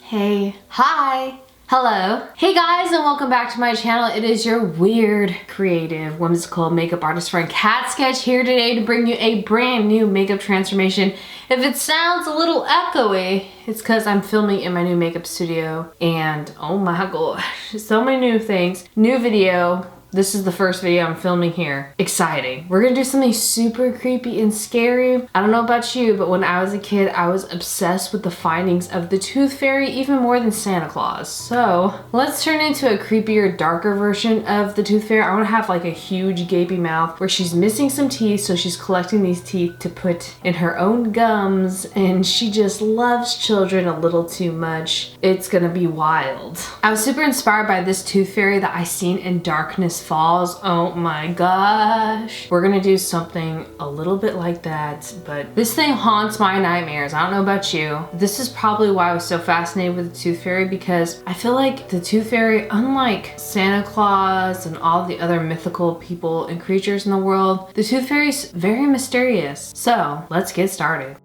Hey. Hi. Hello. Hey guys, and welcome back to my channel. It is your weird, creative, whimsical makeup artist friend Cat Sketch here today to bring you a brand new makeup transformation. If it sounds a little echoey, it's because I'm filming in my new makeup studio and oh my gosh, so many new things. New video. This is the first video I'm filming here. Exciting. We're gonna do something super creepy and scary. I don't know about you, but when I was a kid, I was obsessed with the findings of the Tooth Fairy even more than Santa Claus. So let's turn into a creepier, darker version of the Tooth Fairy. I wanna have like a huge gaping mouth where she's missing some teeth, so she's collecting these teeth to put in her own gums, and she just loves children a little too much. It's gonna be wild. I was super inspired by this Tooth Fairy that I seen in Darkness Falls. Oh my gosh. We're gonna do something a little bit like that, but this thing haunts my nightmares. I don't know about you. This is probably why I was so fascinated with the Tooth Fairy, because I feel like the Tooth Fairy, unlike Santa Claus and all the other mythical people and creatures in the world, the Tooth Fairy is very mysterious. So let's get started.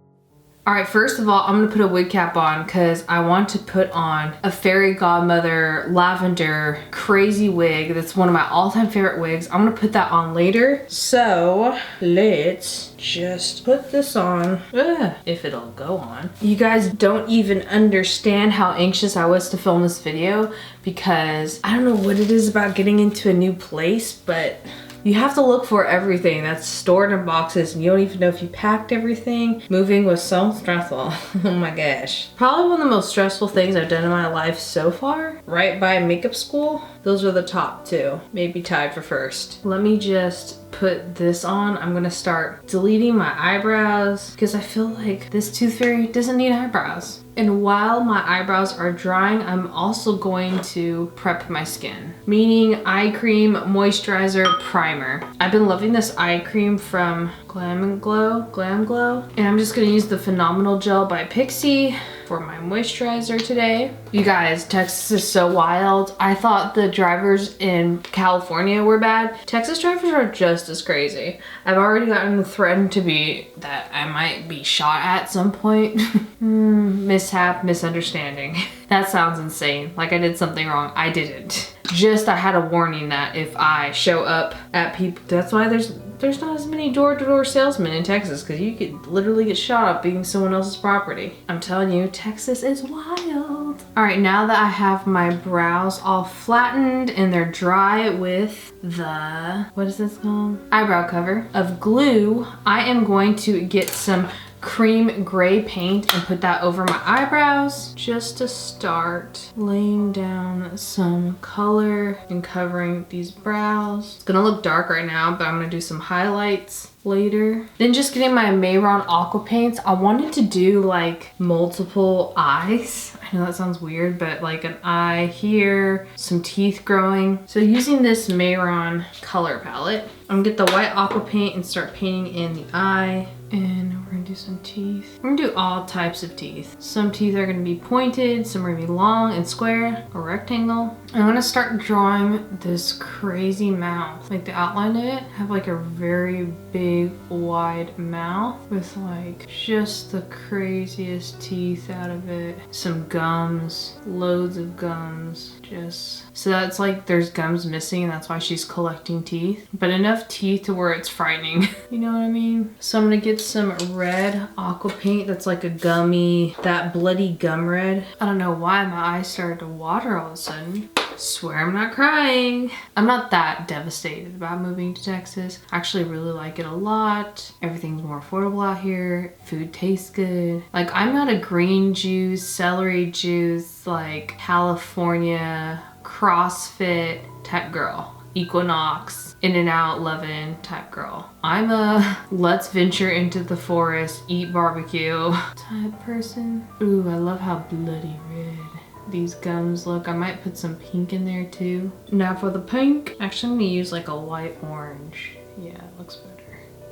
Alright, first of all, I'm gonna put a wig cap on because I want to put on a fairy godmother lavender crazy wig. That's one of my all-time favorite wigs. I'm gonna put that on later. So let's just put this on, if it'll go on. You guys don't even understand how anxious I was to film this video because I don't know what it is about getting into a new place, but you have to look for everything that's stored in boxes and you don't even know if you packed everything. Moving was so stressful. Oh my gosh. Probably one of the most stressful things I've done in my life so far. Right by makeup school. Those are the top two. Maybe tied for first. Let me just put this on. I'm gonna start deleting my eyebrows because I feel like this Tooth Fairy doesn't need eyebrows. And while my eyebrows are drying, I'm also going to prep my skin. Meaning eye cream, moisturizer, primer. I've been loving this eye cream from Glam Glow. And I'm just gonna use the Phenomenal Gel by Pixi for my moisturizer today. You guys, Texas is so wild. I thought the drivers in California were bad. Texas drivers are just as crazy. I've already gotten threatened to be that I might be shot at some point. Mishap, misunderstanding. That sounds insane. Like I did something wrong. I didn't. Just I had a warning that if I show up at people, that's why there's not as many door-to-door salesmen in Texas, because you could literally get shot up being someone else's property. I'm telling you, Texas is wild. All right, now that I have my brows all flattened and they're dry with the, what is this called? Eyebrow cover of glue, I am going to get some cream gray paint and put that over my eyebrows just to start laying down some color and covering these brows. It's gonna look dark right now, but I'm gonna do some highlights later. Then just getting my Mayron aqua paints. I wanted to do like multiple eyes. I know that sounds weird, but like an eye here, some teeth growing. So using this Mayron color palette, I'm gonna get the white aqua paint and start painting in the eye. And we're gonna do some teeth. We're gonna do all types of teeth. Some teeth are gonna be pointed, some are gonna be long and square or rectangle. I'm gonna start drawing this crazy mouth. Like the outline of it, have like a very big, wide mouth with like just the craziest teeth out of it. Some gums, loads of gums. Just so that's like there's gums missing and that's why she's collecting teeth, but enough teeth to where it's frightening. You know what I mean? So I'm gonna get some red aqua paint that's like a gummy, that bloody gum red. I don't know why my eyes started to water all of a sudden. Swear I'm not crying. I'm not that devastated about moving to Texas. I actually really like it a lot. Everything's more affordable out here. Food tastes good. Like I'm not a green juice, celery juice, like California, CrossFit type girl. Equinox, In-N-Out, Lovin' type girl. I'm a let's venture into the forest, eat barbecue type person. Ooh, I love how bloody red these gums look. I might put some pink in there too. Now for the pink, actually I'm gonna use like a light orange. Yeah, it looks better.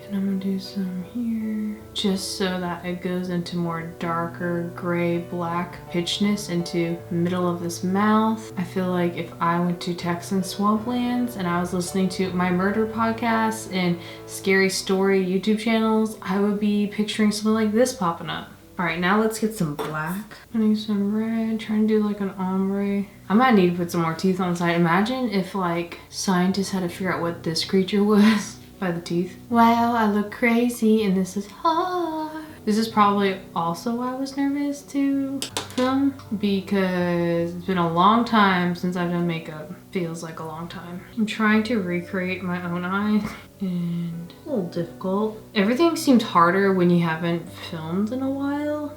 And I'm gonna do some here, just so that it goes into more darker gray black pitchness into the middle of this mouth. I feel like if I went to Texan swamplands and I was listening to my murder podcasts and scary story YouTube channels, I would be picturing something like this popping up. All right, now let's get some black. I need some red, trying to do like an ombre. I might need to put some more teeth on the side. Imagine if like scientists had to figure out what this creature was by the teeth. Wow, I look crazy and this is hard. This is probably also why I was nervous to film, because it's been a long time since I've done makeup. Feels like a long time. I'm trying to recreate my own eye and a little difficult. Everything seems harder when you haven't filmed in a while.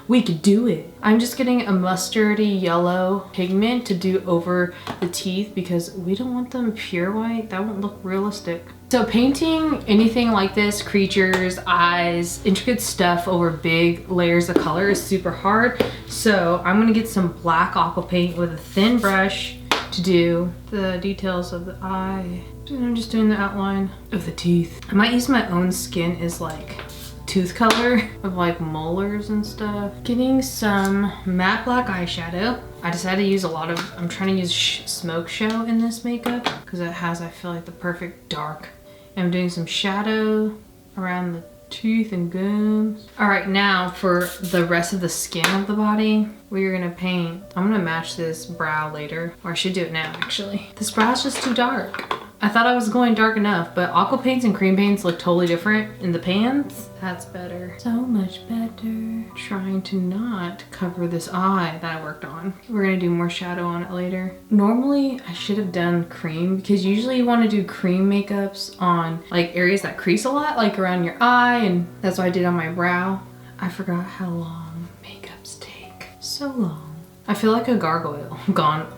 We could do it. I'm just getting a mustardy yellow pigment to do over the teeth because we don't want them pure white. That won't look realistic. So painting anything like this, creatures, eyes, intricate stuff over big layers of color is super hard. So I'm gonna get some black aqua paint with a thin brush to do the details of the eye. And I'm just doing the outline of the teeth. I might use my own skin as like tooth color of like molars and stuff. Getting some matte black eyeshadow. I decided to use a lot of, I'm trying to use Smoke Show in this makeup because it has, I feel like, the perfect dark. And I'm doing some shadow around the teeth and gums. All right, now for the rest of the skin of the body, we're gonna paint. I'm gonna match this brow later, or I should do it now actually. This brow's just too dark. I thought I was going dark enough, but aqua paints and cream paints look totally different in the pans. That's better. So much better. Trying to not cover this eye that I worked on. We're gonna do more shadow on it later. Normally, I should have done cream because usually you want to do cream makeups on like areas that crease a lot, like around your eye, and that's what I did on my brow. I forgot how long makeups take. So long. I feel like a gargoyle gone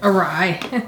awry.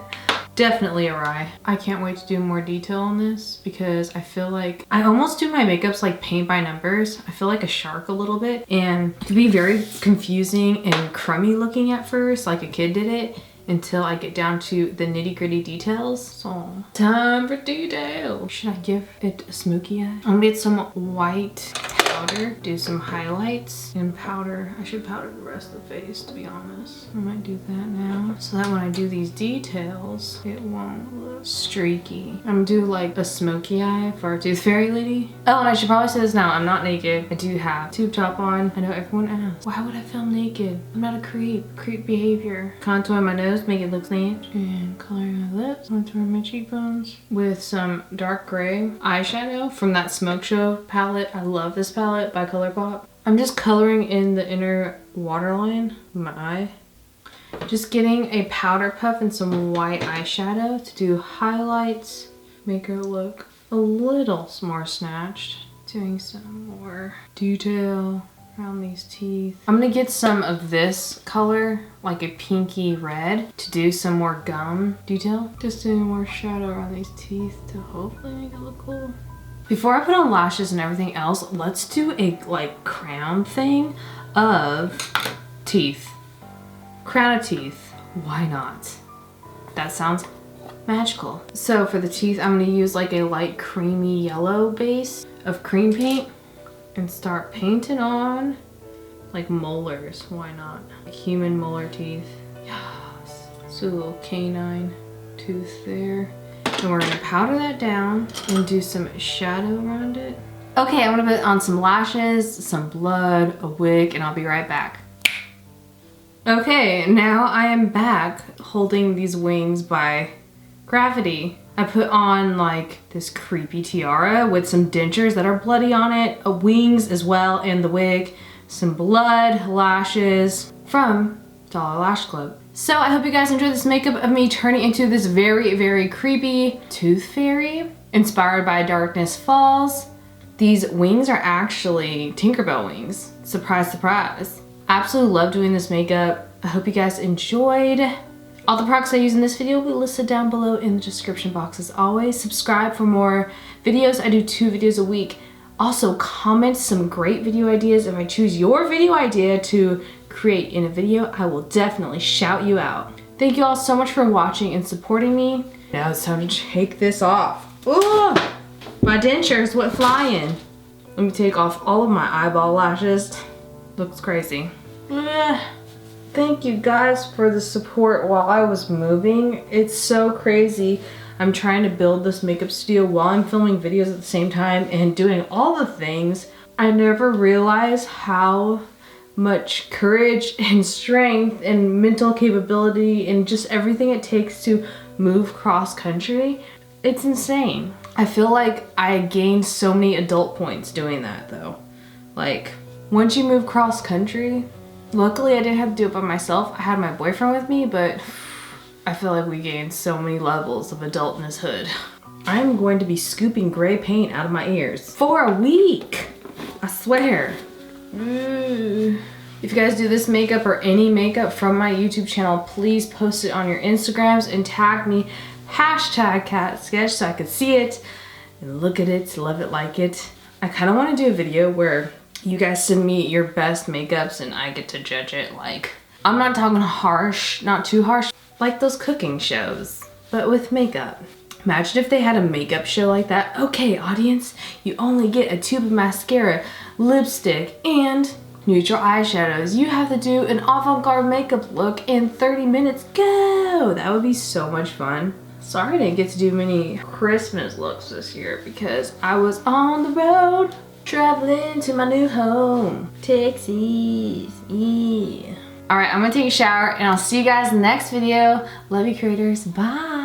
Definitely awry. I can't wait to do more detail on this because I feel like I almost do my makeups like paint by numbers. I feel like a shark a little bit, and it can be very confusing and crummy looking at first, like a kid did it, until I get down to the nitty-gritty details. So time for detail. Should I give it a smoky eye? I'm gonna get some white powder, do some highlights and powder. I should powder the rest of the face, to be honest. I might do that now so that when I do these details, it won't look streaky. I'm gonna do like a smoky eye for our tooth fairy lady. Oh, and I should probably say this now, I'm not naked. I do have tube top on. I know everyone asks, why would I film naked? I'm not a creep. Creep behavior. Contour my nose, make it look snatched. And coloring my lips, contour my cheekbones with some dark gray eyeshadow from that Smoke Show palette. I love this palette by Colourpop. I'm just coloring in the inner waterline of my eye. Just getting a powder puff and some white eyeshadow to do highlights, make her look a little more snatched. Doing some more detail around these teeth. I'm gonna get some of this color, like a pinky red, to do some more gum detail. Just doing more shadow around these teeth to hopefully make it look cool. Before I put on lashes and everything else, let's do a like crown thing of teeth. Crown of teeth. Why not? That sounds magical. So for the teeth, I'm gonna use like a light creamy yellow base of cream paint and start painting on like molars. Why not? Like human molar teeth. Yes. So a little canine tooth there. And we're gonna powder that down and do some shadow around it. Okay, I'm gonna put on some lashes, some blood, a wig, and I'll be right back. Okay, now I am back holding these wings by gravity. I put on like this creepy tiara with some dentures that are bloody on it, wings as well, and the wig, some blood, lashes from Dollar Lash Club. So I hope you guys enjoyed this makeup of me turning into this very, very creepy tooth fairy inspired by Darkness Falls. These wings are actually Tinkerbell wings. Surprise, surprise. Absolutely love doing this makeup. I hope you guys enjoyed. All the products I use in this video will be listed down below in the description box as always. Subscribe for more videos. I do 2 videos a week. Also comment some great video ideas. If I choose your video idea to create in a video, I will definitely shout you out. Thank you all so much for watching and supporting me. Now it's time to take this off. Ooh, my dentures went flying. Let me take off all of my eyeball lashes. Looks crazy. Thank you guys for the support while I was moving. It's so crazy. I'm trying to build this makeup studio while I'm filming videos at the same time and doing all the things I never realized how much courage and strength and mental capability and just everything it takes to move cross country. It's insane. I feel like I gained so many adult points doing that though. Like, once you move cross country, luckily I didn't have to do it by myself. I had my boyfriend with me, but I feel like we gained so many levels of adultnesshood. I'm going to be scooping gray paint out of my ears for a week. I swear. If you guys do this makeup or any makeup from my YouTube channel, please post it on your Instagrams and tag me #catsketch so I can see it and look at it, love it, like it. I kind of want to do a video where you guys send me your best makeups and I get to judge it. Like, I'm not talking harsh, not too harsh, like those cooking shows, but with makeup. Imagine if they had a makeup show like that. Okay, audience, you only get a tube of mascara, lipstick, and neutral eyeshadows. You have to do an avant-garde makeup look in 30 minutes. Go! That would be so much fun. Sorry I didn't get to do many Christmas looks this year because I was on the road traveling to my new home, Texas. Yeah. All right, I'm gonna take a shower and I'll see you guys in the next video. Love you, creators. Bye.